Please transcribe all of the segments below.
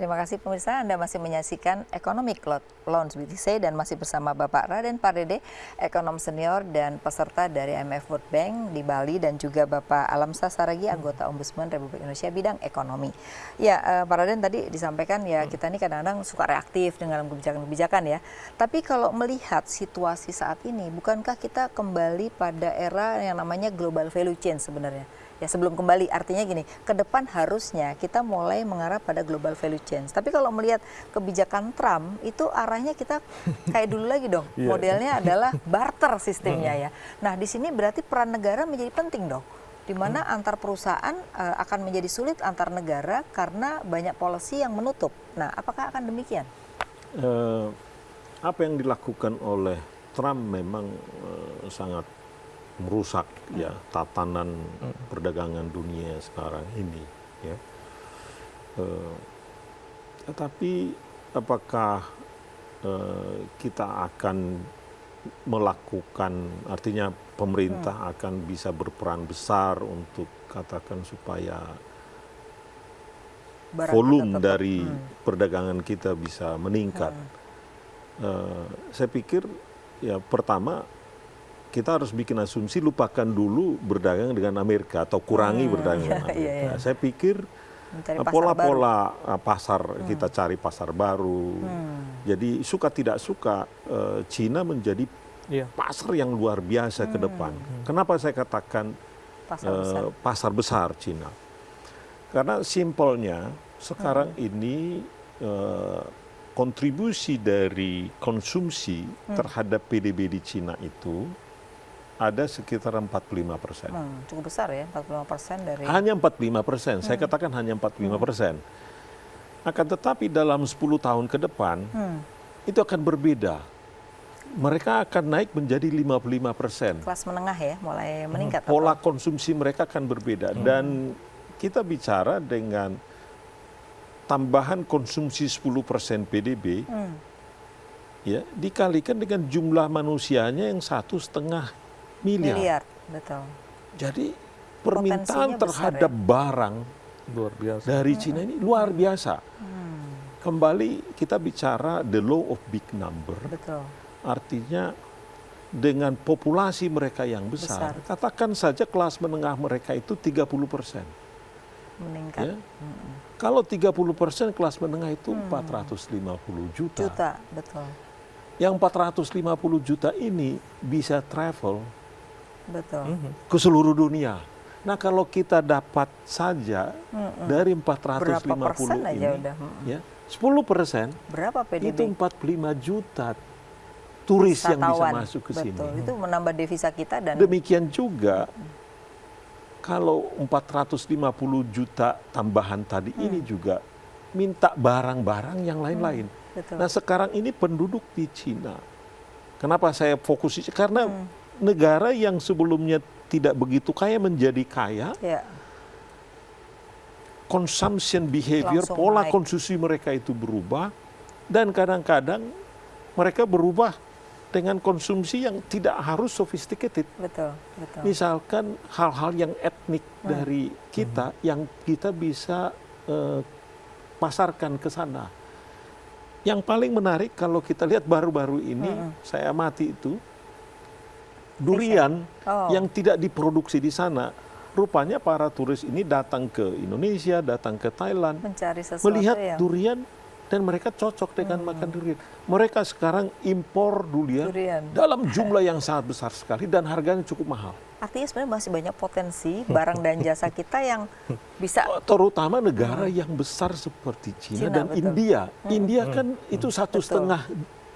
Terima kasih pemirsa, Anda masih menyaksikan Economic Lounge BTC dan masih bersama Bapak Raden Pardede, ekonom senior dan peserta dari IMF World Bank di Bali, dan juga Bapak Alamsyah Saragi, anggota Ombudsman Republik Indonesia bidang ekonomi. Ya, Pak Raden tadi disampaikan ya, kita ini kadang-kadang suka reaktif dengan kebijakan-kebijakan ya. Tapi kalau melihat situasi saat ini, bukankah kita kembali pada era yang namanya global value chain sebenarnya? Ya, sebelum kembali, artinya gini, ke depan harusnya kita mulai mengarah pada global value chain. Tapi kalau melihat kebijakan Trump, itu arahnya kita kayak dulu lagi dong. Modelnya adalah barter sistemnya ya. Nah, di sini berarti peran negara menjadi penting dong. Di mana antar perusahaan akan menjadi sulit antar negara karena banyak policy yang menutup. Nah, apakah akan demikian? Apa yang dilakukan oleh Trump memang sangat merusak ya tatanan perdagangan dunia sekarang ini ya. Tetapi apakah kita akan melakukan, artinya pemerintah akan bisa berperan besar untuk katakan supaya volume dari perdagangan kita bisa meningkat? Saya pikir ya pertama kita harus bikin asumsi, lupakan dulu berdagang dengan Amerika atau kurangi berdagang dengan Amerika. Saya pikir pola-pola pasar, kita cari pasar baru. Jadi suka tidak suka Cina menjadi pasar yang luar biasa ke depan. Kenapa saya katakan pasar besar Cina? Karena simpelnya sekarang ini kontribusi dari konsumsi terhadap PDB di Cina itu ada sekitar 45%. Cukup besar ya, 45% dari... Hanya 45%, saya katakan hanya 45%. Akan tetapi dalam 10 tahun ke depan, itu akan berbeda. Mereka akan naik menjadi 55%. Kelas menengah ya, mulai meningkat. Pola konsumsi mereka akan berbeda. Dan kita bicara dengan tambahan konsumsi 10% PDB, ya, dikalikan dengan jumlah manusianya yang 1,5 miliar. Betul. Jadi permintaan terhadap barang luar biasa dari Cina ini luar biasa. Kembali kita bicara the law of big number. Betul. Artinya dengan populasi mereka yang besar, katakan saja kelas menengah mereka itu 30%. Meningkat. Ya? Kalau 30% kelas menengah itu 450 juta. Betul. Yang 450 juta ini bisa travel ke seluruh dunia. Nah, kalau kita dapat saja dari 450 ini, ya, 10%, berapa PDB? itu 45 juta turis yang bisa masuk ke sini. Itu menambah devisa kita. Dan demikian juga kalau 450 juta tambahan tadi ini juga minta barang-barang yang lain-lain. Nah, sekarang ini penduduk di Cina, kenapa saya fokus? Karena negara yang sebelumnya tidak begitu kaya menjadi kaya, consumption behavior, pola konsumsi mereka itu berubah, dan kadang-kadang mereka berubah dengan konsumsi yang tidak harus sophisticated. Betul. Misalkan hal-hal yang etnik dari kita yang kita bisa pasarkan ke sana. Yang paling menarik kalau kita lihat baru-baru ini, saya amati itu, durian yang tidak diproduksi di sana, rupanya para turis ini datang ke Indonesia, datang ke Thailand, melihat durian, dan mereka cocok dengan makan durian. Mereka sekarang impor durian dalam jumlah yang sangat besar sekali dan harganya cukup mahal. Artinya sebenarnya masih banyak potensi barang dan jasa kita yang bisa... Terutama negara yang besar seperti Cina dan India. India kan itu 1,5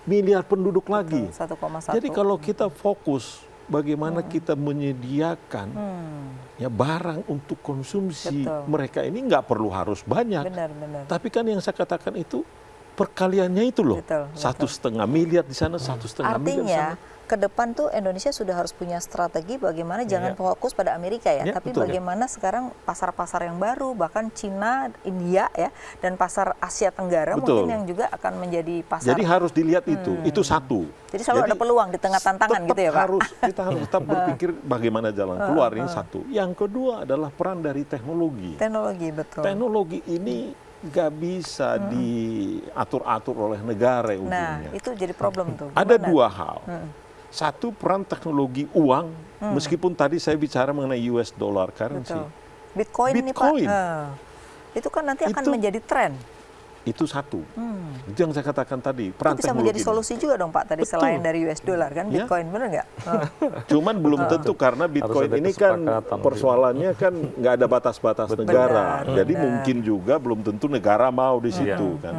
miliar penduduk lagi. 1,1. Jadi kalau kita fokus bagaimana kita menyediakan ya barang untuk konsumsi mereka ini, nggak perlu harus banyak. Tapi kan yang saya katakan itu perkaliannya itu loh. 1,5 miliar di sana, 1,5 miliar di sana. Ke depan tuh Indonesia sudah harus punya strategi bagaimana jangan fokus pada Amerika ya, tapi bagaimana sekarang pasar-pasar yang baru, bahkan Cina, India ya, dan pasar Asia Tenggara mungkin yang juga akan menjadi pasar. Jadi harus dilihat itu satu. Jadi selalu ada peluang di tengah tantangan gitu ya Pak? Kita harus tetap berpikir bagaimana jalan keluar, ini satu. Yang kedua adalah peran dari teknologi. Teknologi, betul. Teknologi ini nggak bisa diatur-atur oleh negara Nah, ujungnya. itu jadi problem tuh. Ada Gimana? dua hal. Satu, peran teknologi uang, meskipun tadi saya bicara mengenai US dollar currency. Betul. Bitcoin, nih Pak. Bitcoin. Itu kan nanti akan Itu- menjadi tren. Itu satu. Itu yang saya katakan tadi, peran Itu bisa teknologi. menjadi solusi juga dong Pak tadi Betul. selain dari US dollar kan Ya. Bitcoin, benar nggak? Cuman belum tentu karena Bitcoin ada ini kan kesepakatan. persoalannya kan nggak ada batas-batas negara. Benar, Jadi benar. mungkin juga belum tentu negara mau di situ kan.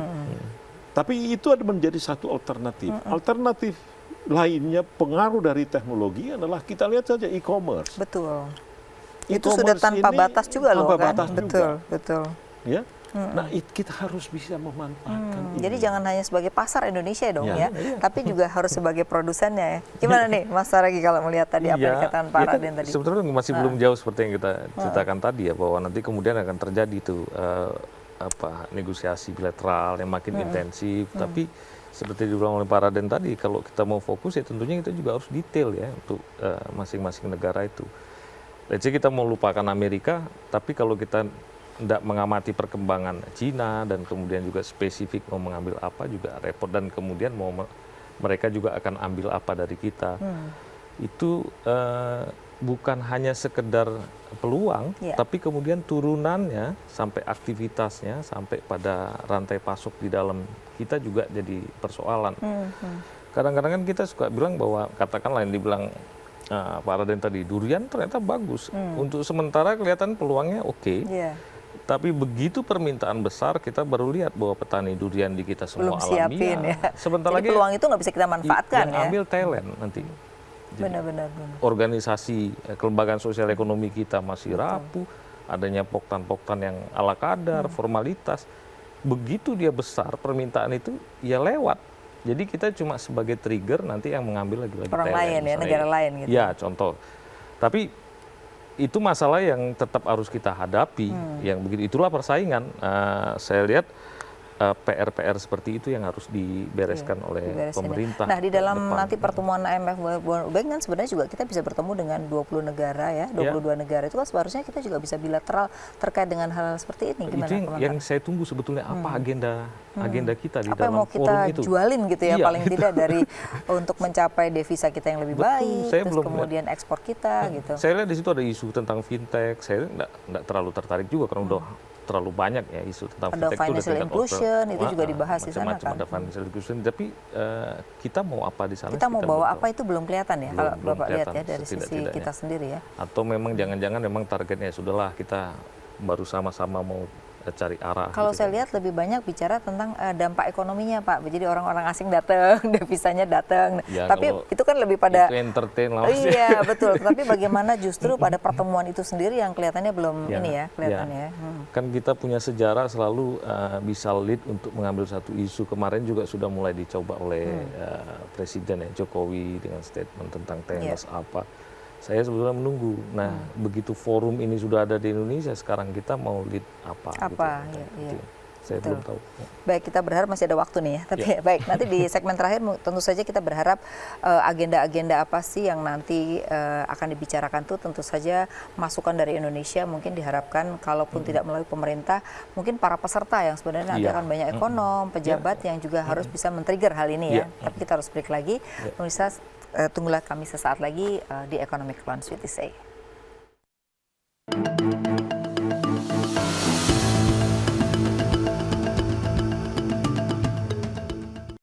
Tapi itu ada menjadi satu alternatif. Alternatif lainnya pengaruh dari teknologi adalah kita lihat saja e-commerce. Betul. Itu sudah E-commerce tanpa ini batas juga loh tanpa kan? batas Betul, juga. betul. Ya. Nah, kita harus bisa memanfaatkan ini. Jadi jangan hanya sebagai pasar Indonesia dong Ya. ya, tapi juga harus sebagai produsennya ya. Gimana nih Mas Saragi kalau melihat tadi apa yang dikatakan Pak ya kan Raden tadi? sebetulnya masih belum jauh seperti yang kita ceritakan tadi ya, bahwa nanti kemudian akan terjadi tuh negosiasi bilateral yang makin intensif. Tapi seperti dibilang oleh Pak Raden tadi, kalau kita mau fokus ya tentunya kita juga harus detail ya untuk masing-masing negara itu. Let's say kita mau lupakan Amerika, tapi kalau kita tidak mengamati perkembangan Cina dan kemudian juga spesifik mau mengambil apa juga repot, dan kemudian mereka juga akan ambil apa dari kita. Itu bukan hanya sekedar peluang, Ya. tapi kemudian turunannya sampai aktivitasnya, sampai pada rantai pasok di dalam kita juga jadi persoalan. Kadang-kadang kan kita suka bilang bahwa, katakanlah yang dibilang Pak Raden tadi, durian ternyata bagus. Untuk sementara kelihatan peluangnya oke. Iya. Tapi begitu permintaan besar, kita baru lihat bahwa petani durian di kita semua Belum siapin alamiah. ya. Sebentar Jadi lagi peluang itu nggak bisa kita manfaatkan yang ya. ambil talent nanti. Jadi Benar-benar. organisasi kelembagaan sosial ekonomi kita masih rapuh, adanya poktan-poktan yang ala kadar, formalitas. Begitu dia besar, permintaan itu ya lewat. Jadi kita cuma sebagai trigger nanti yang mengambil lagi-lagi Orang talent, lain ya, misalnya. negara lain gitu. Ya, contoh. Tapi itu masalah yang tetap harus kita hadapi. Yang begitu, itulah persaingan. Saya lihat PR-PR seperti itu yang harus dibereskan oleh Diberesin ya. pemerintah. Nah, di ke dalam depan. nanti pertemuan IMF World Bank kan sebenarnya juga kita bisa bertemu dengan 20 negara ya, 22 negara. Itu kan seharusnya kita juga bisa bilateral terkait dengan hal seperti ini. Gimana Itu komentar? yang saya tunggu sebetulnya, apa agenda kita di Apa yang dalam mau kita forum itu. jualin gitu ya, Iya, paling tidak dari untuk mencapai devisa kita yang lebih Betul, baik, saya terus belum kemudian ekspor kita gitu. Saya lihat di situ ada isu tentang fintech. Saya nggak terlalu tertarik juga karena udah terlalu banyak ya isu tentang Ada fintech. financial inclusion, itu juga dibahas di sana macam-macam kan. ada financial inclusion. Tapi kita mau apa di sana? Kita mau bawa belum apa tahu. itu belum kelihatan ya, Belum- kalau belum Bapak lihat ya kelihatan, dari sisi setidak-tidaknya. kita sendiri ya. Atau memang jangan-jangan memang targetnya sudahlah kita baru sama-sama mau cari arah. Kalau gitu saya kan. lihat lebih banyak bicara tentang dampak ekonominya Pak. Jadi orang-orang asing datang, devisanya datang. Ya, Tapi kalau itu kan lebih pada itu entertain lah. Mas. iya betul. Tapi bagaimana justru pada pertemuan itu sendiri yang kelihatannya belum Ya, ini ya, kelihatannya ya. ya. Kan kita punya sejarah selalu bisa lead untuk mengambil satu isu. Kemarin juga sudah mulai dicoba oleh Presiden Jokowi dengan statement tentang TNS apa. Saya sebetulnya menunggu. Nah, begitu forum ini sudah ada di Indonesia, sekarang kita mau lead apa? Apa, gitu. iya, Gitu. iya. Saya belum tahu. Baik, kita berharap masih ada waktu nih ya. Tapi baik, nanti di segmen terakhir tentu saja kita berharap agenda-agenda apa sih yang nanti akan dibicarakan tuh, tentu saja masukan dari Indonesia mungkin diharapkan, kalaupun tidak melalui pemerintah, mungkin para peserta yang sebenarnya nanti Iya. akan banyak ekonom, pejabat yang juga harus bisa men-trigger hal ini ya. Iya. Tapi kita harus break lagi. Pemirsa, tunggulah kami sesaat lagi di Economic Lounge with Isay.